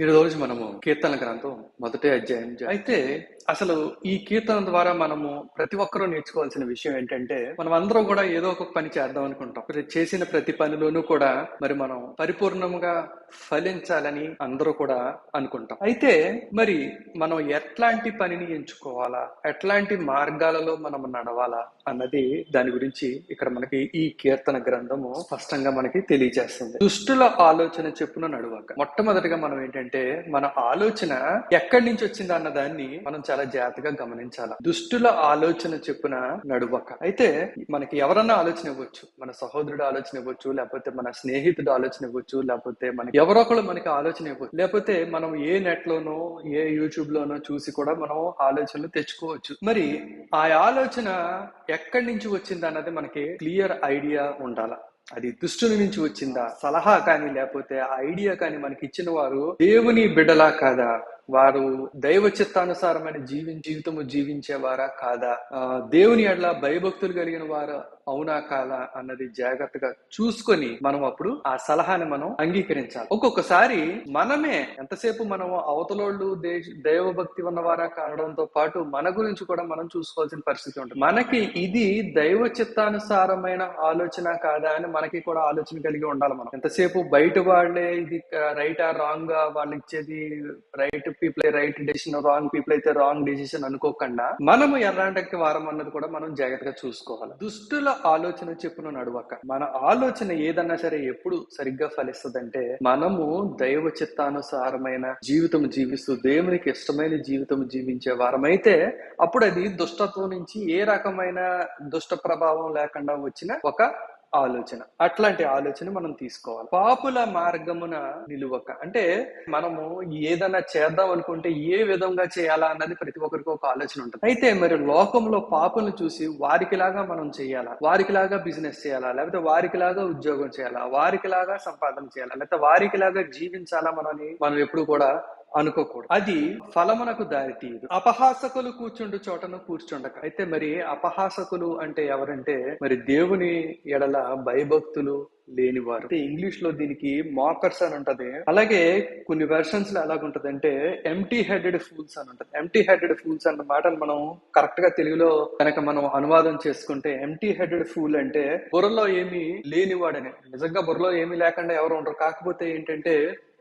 ఈ రోజు మనము కీర్తన గ్రంథం మొదటి అధ్యాయం అయితే అసలు ఈ కీర్తన ద్వారా మనము ప్రతి ఒక్కరూ నేర్చుకోవాల్సిన విషయం ఏంటంటే మనం అందరం కూడా ఏదో ఒక పని చేద్దాం అనుకుంటాం. చేసిన ప్రతి పనిలోనూ కూడా మరి మనం పరిపూర్ణంగా ఫలించాలని అందరూ కూడా అనుకుంటాం. అయితే మరి మనం ఎట్లాంటి పనిని ఎంచుకోవాలా, ఎట్లాంటి మార్గాలలో మనం నడవాలా అన్నది దాని గురించి ఇక్కడ మనకి ఈ కీర్తన గ్రంథము స్పష్టంగా మనకి తెలియజేస్తుంది. దుష్టుల ఆలోచన చెప్పున నడువక. మొట్టమొదటిగా మనం ఏంటంటే మన ఆలోచన ఎక్కడి నుంచి వచ్చింది అన్న దాన్ని మనం చాలా జాగ్రత్తగా గమనించాలి. దుష్టుల ఆలోచన చెప్పున నడువక. అయితే మనకి ఎవరన్నా ఆలోచన ఇవ్వచ్చు, మన సహోదరుడు ఆలోచన ఇవ్వచ్చు, లేకపోతే మన స్నేహితుడు ఆలోచన ఇవ్వచ్చు, లేకపోతే మనకి ఎవరో ఒకళ్ళు మనకి ఆలోచన ఇవ్వచ్చు, లేకపోతే మనం ఏ నెట్ లోనో ఏ యూట్యూబ్ లోనో చూసి కూడా మనం ఆలోచనలు తెచ్చుకోవచ్చు. మరి ఆ ఆలోచన ఎక్కడి నుంచి వచ్చింది అన్నది మనకి క్లియర్ ఐడియా ఉండాలి. అది దుష్టుని నుంచి వచ్చిందా, సలహా కానీ లేకపోతే ఐడియా కానీ మనకి ఇచ్చిన వారు దేవుని బిడ్డలా కాదా, వారు దైవ చిత్తానుసారమైన జీవితము జీవించేవారా కాదా, దేవుని ఎడల భయభక్తులు కలిగిన వారు అవునా కాదా అన్నది జాగ్రత్తగా చూసుకొని మనం అప్పుడు ఆ సలహాని మనం అంగీకరించాలి. ఒక్కొక్కసారి మనమే ఎంతసేపు మనం అవతలోళ్ళు దైవభక్తి ఉన్నవారా కావడంతో పాటు మన గురించి కూడా మనం చూసుకోవాల్సిన పరిస్థితి ఉంటుంది. మనకి ఇది దైవ చిత్తానుసారమైన ఆలోచన కాదా అని మనకి కూడా ఆలోచన కలిగి ఉండాలి. మనం ఎంతసేపు బయట వాళ్ళే ఇది రైట్ ఆ రాంగ్ గా వాళ్ళు ఇచ్చేది right people right decision, wrong people అయితే రాంగ్ డెసిషన్ అనుకోకుండా మనము ఎర్రాంటకి వారం అన్నది కూడా మనం జాగ్రత్తగా చూసుకోవాలి. దుష్టుల ఆలోచన చెప్పున నడువక. మన ఆలోచన ఏదన్నా సరే ఎప్పుడు సరిగ్గా ఫలిస్తుందంటే మనము దైవ చిత్తానుసారమైన జీవితం జీవిస్తూ దేవునికి ఇష్టమైన జీవితం జీవించే వారమైతే అప్పుడు అది దుష్టత్వం నుంచి ఏ రకమైన దుష్ట ప్రభావం లేకుండా వచ్చిన ఒక ఆలోచన. అట్లాంటి ఆలోచన మనం తీసుకోవాలి. పాపుల మార్గమున నిలువక. అంటే మనము ఏదైనా చేద్దాం అనుకుంటే ఏ విధంగా చేయాలా అన్నది ప్రతి ఒక్కరికి ఒక ఆలోచన ఉంటుంది. అయితే మరి లోకంలో పాపులను చూసి వారికిలాగా మనం చేయాలా, వారికిలాగా బిజినెస్ చేయాలా, లేకపోతే వారికిలాగా ఉద్యోగం చేయాలా, వారికిలాగా సంపాదన చేయాలా, లేకపోతే వారికిలాగా జీవించాలా మనం ఎప్పుడు కూడా అనుకోకూడదు. అది ఫలమునకు దారి తీయదు. అపహాసకులు కూర్చుండు చోటను కూర్చుండక. అయితే మరి అపహాసకులు అంటే ఎవరంటే మరి దేవుని ఎడల భయభక్తులు లేనివారు. ఇంగ్లీష్ లో దీనికి మాకర్స్ అని ఉంటది. అలాగే కొన్ని వెర్షన్స్ లో ఎలాగుంటది అంటే ఎంటీ హెడెడ్ ఫూల్స్ అని ఉంటది. ఎంటీ హెడెడ్ ఫూల్స్ అన్న మాటను మనం కరెక్ట్ గా తెలుగులో కనుక మనం అనువాదం చేసుకుంటే ఎంటీ హెడెడ్ ఫూల్ అంటే బుర్రలో ఏమీ లేనివాడని. నిజంగా బుర్రలో ఏమీ లేకుండా ఎవరు ఉండరు. కాకపోతే ఏంటంటే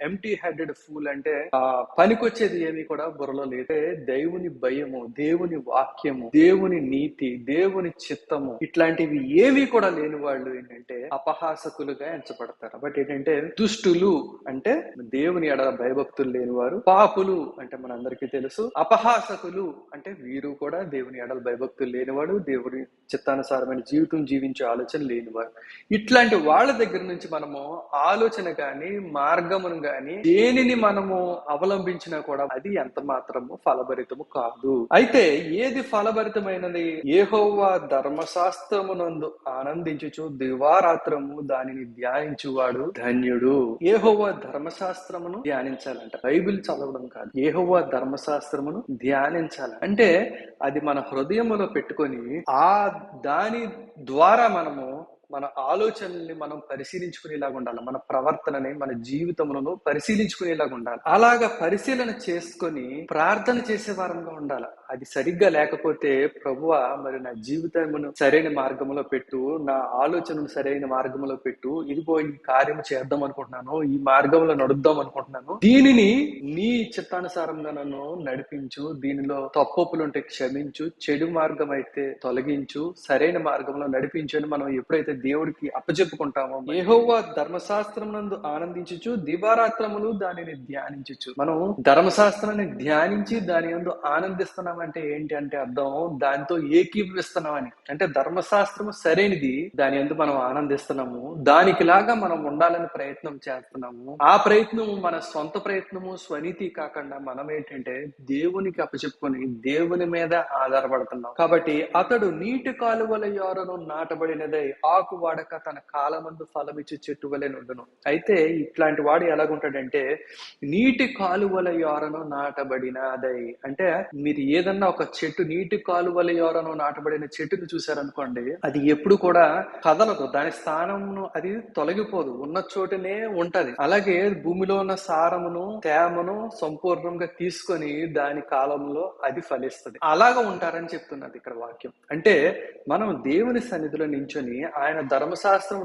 ఎంటీ హెడెడ్ ఫూల్ అంటే ఆ పనికొచ్చేది ఏమి కూడా బుర్రలో లేదు. దేవుని భయము, దేవుని వాక్యము, దేవుని నీతి, దేవుని చిత్తము ఇట్లాంటివి ఏవి కూడా లేని వాళ్ళు ఏంటంటే అపహాసకులుగా ఎంచబడతారు. బట్ ఏంటంటే దుష్టులు అంటే దేవుని ఎడల భయభక్తులు లేనివారు, పాపులు అంటే మనందరికీ తెలుసు, అపహాసకులు అంటే వీరు కూడా దేవుని ఎడల భయభక్తులు లేనివాడు, దేవుని చిత్తానుసారమైన జీవితం జీవించే ఆలోచన లేనివారు. ఇట్లాంటి వాళ్ళ దగ్గర నుంచి మనము ఆలోచన కానీ మార్గమును కానీ దేనిని మనము అవలంబించినా కూడా అది ఎంత మాత్రము ఫలభరితము కాదు. అయితే ఏది ఫలభరితమైనది? యెహోవా ధర్మశాస్త్రమునందు ఆనందించుచు దివారాత్రము దానిని ధ్యానించువాడు ధన్యుడు. యెహోవా ధర్మశాస్త్రమును ధ్యానించాలంట. బైబిల్ చదవడం కాదు, యెహోవా ధర్మశాస్త్రమును ధ్యానించాలి. అంటే అది మన హృదయములో పెట్టుకొని ఆ దాని ద్వారా మనము మన ఆలోచనల్ని మనం పరిశీలించుకునేలాగా ఉండాలి. మన ప్రవర్తనని, మన జీవితములను పరిశీలించుకునేలాగా ఉండాలి. అలాగా పరిశీలన చేసుకొని ప్రార్థన చేసే వారంగా ఉండాలి. అది సరిగ్గా లేకపోతే ప్రభువా మరి నా జీవితమును సరైన మార్గంలో పెట్టు, నా ఆలోచనను సరైన మార్గంలో పెట్టు, ఇదిగో ఈ కార్యం చేద్దాం అనుకుంటున్నాను, ఈ మార్గంలో నడుద్దాం అనుకుంటున్నాను, దీనిని నీ చిత్తానుసారంగా నన్ను నడిపించు, దీనిలో తప్పులుంటే క్షమించు, చెడు మార్గం అయితే తొలగించు, సరైన మార్గంలో నడిపించు అని మనం ఎప్పుడైతే దేవుడికి అప్పచెప్పుకుంటామో, యెహోవా ధర్మశాస్త్రమునందు ఆనందించుచు దివారాత్రములు దానిని ధ్యానించుచు. మనం ధర్మశాస్త్రాన్ని ధ్యానించి దాని యందు ఆనందిస్తున్నాం అంటే ఏంటి అంటే అర్థం దాంతో ఏకీభవిస్తున్నామని. అంటే ధర్మశాస్త్రము సరైనది, దాని యందు మనం ఆనందిస్తున్నాము, దానికిలాగా మనం ఉండాలని ప్రయత్నం చేస్తున్నాము. ఆ ప్రయత్నము మన సొంత ప్రయత్నము, స్వనీతి కాకుండా మనం ఏంటంటే దేవునికి అప్పచెప్పుకొని దేవుని మీద ఆధారపడుతున్నాం. కాబట్టి అతడు నీటి కాలువల యోరను నాటబడినదై ఆకు వాడక తన కాలమందు ఫలమిచ్చు చెట్టు వలె నుండును. అయితే ఇట్లాంటి వాడు ఎలాగుంటాడంటే నీటి కాలువల యోరను నాటబడినదై. అంటే మీరు ఏదన్నా ఒక చెట్టు నీటి కాలువల యోరను నాటబడిన చెట్టును చూసారనుకోండి, అది ఎప్పుడు కూడా కదలదు, దాని స్థానమును అది తొలగిపోదు, ఉన్న చోటనే ఉంటది. అలాగే భూమిలో ఉన్న సారమును తేమను మనం సంపూర్ణంగా తీసుకొని దాని కాలంలో అది ఫలిస్తుంది. అలాగా ఉంటారని చెప్తున్నది ఇక్కడ వాక్యం. అంటే మనం దేవుని సన్నిధిలో నించొని ఆయన ధర్మశాస్త్రం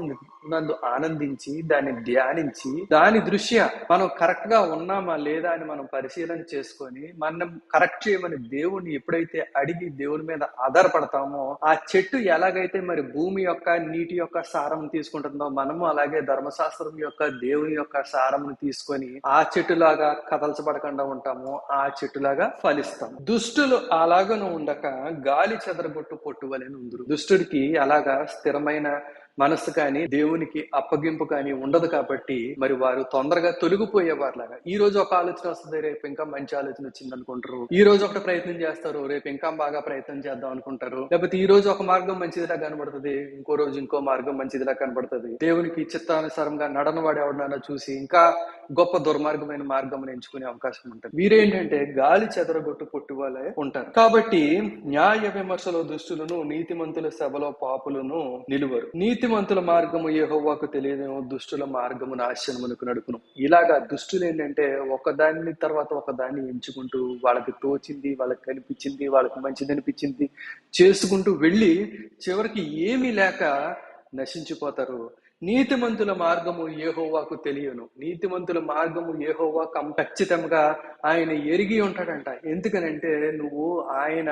నందు ఆనందించి దాన్ని ధ్యానించి దాని దృష్ట్యా మనం కరెక్ట్ గా ఉన్నామా లేదా అని మనం పరిశీలన చేసుకొని మనం కరెక్ట్ చేయమని దేవుని ఎప్పుడైతే అడిగి దేవుని మీద ఆధారపడతామో, ఆ చెట్టు ఎలాగైతే మరి భూమి యొక్క నీటి యొక్క సారం తీసుకుంటుందో మనము అలాగే ధర్మశాస్త్రం యొక్క దేవుని యొక్క సారమును తీసుకొని ఆ చెట్టులాగా కదల్చబడకుండా ఉంటాము, ఆ చెట్టులాగా ఫలిస్తాం. దుష్టులు అలాగను ఉండక గాలి చెదరగొట్టు పొట్టు వలెను ఉందురు. దుష్టుడికి అలాగా స్థిరమైన మనస్సు కానీ దేవునికి అప్పగింపు కానీ ఉండదు కాబట్టి మరి వారు తొందరగా తొలగిపోయేవారులాగా. ఈ రోజు ఒక ఆలోచన వస్తుంది, రేపు ఇంకా మంచి ఆలోచన వచ్చింది అనుకుంటారు. ఈ రోజు ఒకటి ప్రయత్నం చేస్తారు, రేపు ఇంకా బాగా ప్రయత్నం చేద్దాం అనుకుంటారు. లేకపోతే ఈ రోజు ఒక మార్గం మంచిదిలా కనబడుతుంది, ఇంకో రోజు ఇంకో మార్గం మంచిదిలా కనబడుతుంది. దేవునికి చిత్తానుసారంగా నడన వాడు ఎవడన్నా చూసి ఇంకా గొప్ప దుర్మార్గమైన మార్గం ఎంచుకునే అవకాశం ఉంటుంది. వీరేంటంటే గాలి చెదరగొట్టు పొట్టు వలె ఉంటారు. కాబట్టి న్యాయ విమర్శలో దుష్టులను, నీతిమంతుల సభలో పాపులను నిలువరు. నీతిమంతుల మార్గము యెహోవాకు తెలియదేమో, దుష్టుల మార్గము నాశనమునకు నడుపును. ఇలాగా దుష్టులు ఏంటంటే ఒకదాని తర్వాత ఒకదాన్ని ఎంచుకుంటూ వాళ్ళకి తోచింది, వాళ్ళకి కనిపించింది, వాళ్ళకి మంచిది అనిపించింది చేసుకుంటూ వెళ్ళి చివరికి ఏమీ లేక నశించిపోతారు. నీతిమంతుల మార్గము యెహోవాకు తెలియను. నీతిమంతుల మార్గము యెహోవాకు ఖచ్చితంగా ఆయన ఎరిగి ఉంటాడంట. ఎందుకనంటే నువ్వు ఆయన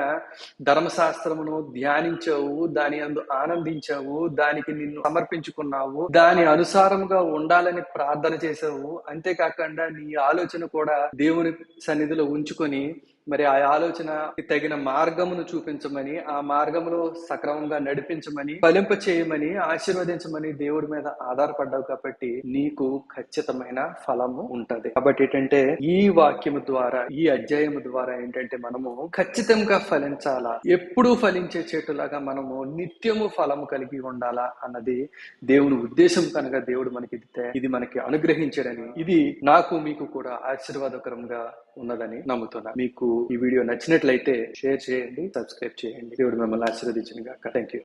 ధర్మశాస్త్రమును ధ్యానించావు, దాని అందు ఆనందించావు, దానికి నిన్ను సమర్పించుకున్నావు, దాని అనుసారంగా ఉండాలని ప్రార్థన చేసావు. అంతేకాకుండా నీ ఆలోచన కూడా దేవుని సన్నిధిలో ఉంచుకొని మరి ఆ ఆలోచన తగిన మార్గమును చూపించమని, ఆ మార్గములో సక్రమంగా నడిపించమని, ఫలింప చేయమని, ఆశీర్వదించమని దేవుడి మీద ఆధారపడ్డావు కాబట్టి నీకు ఖచ్చితమైన ఫలము ఉంటది. కాబట్టి ఏంటంటే ఈ వాక్యము ద్వారా, ఈ అధ్యాయము ద్వారా ఏంటంటే మనము ఖచ్చితంగా ఫలించాలా, ఎప్పుడూ ఫలించే చెట్టులాగా మనము నిత్యము ఫలము కలిగి ఉండాలా అన్నది దేవుని ఉద్దేశం. కనుక దేవుడు మనకి ఇది మనకి అనుగ్రహించాడని, ఇది నాకు మీకు కూడా ఆశీర్వాదకరంగా ఉన్నదని నమ్ముతున్నా. మీకు ఈ వీడియో నచ్చినట్లయితే షేర్ చేయండి, సబ్స్క్రైబ్ చేయండి. దేవుడు మిమ్మల్ని ఆశీర్వదించును గాక. థాంక్యూ.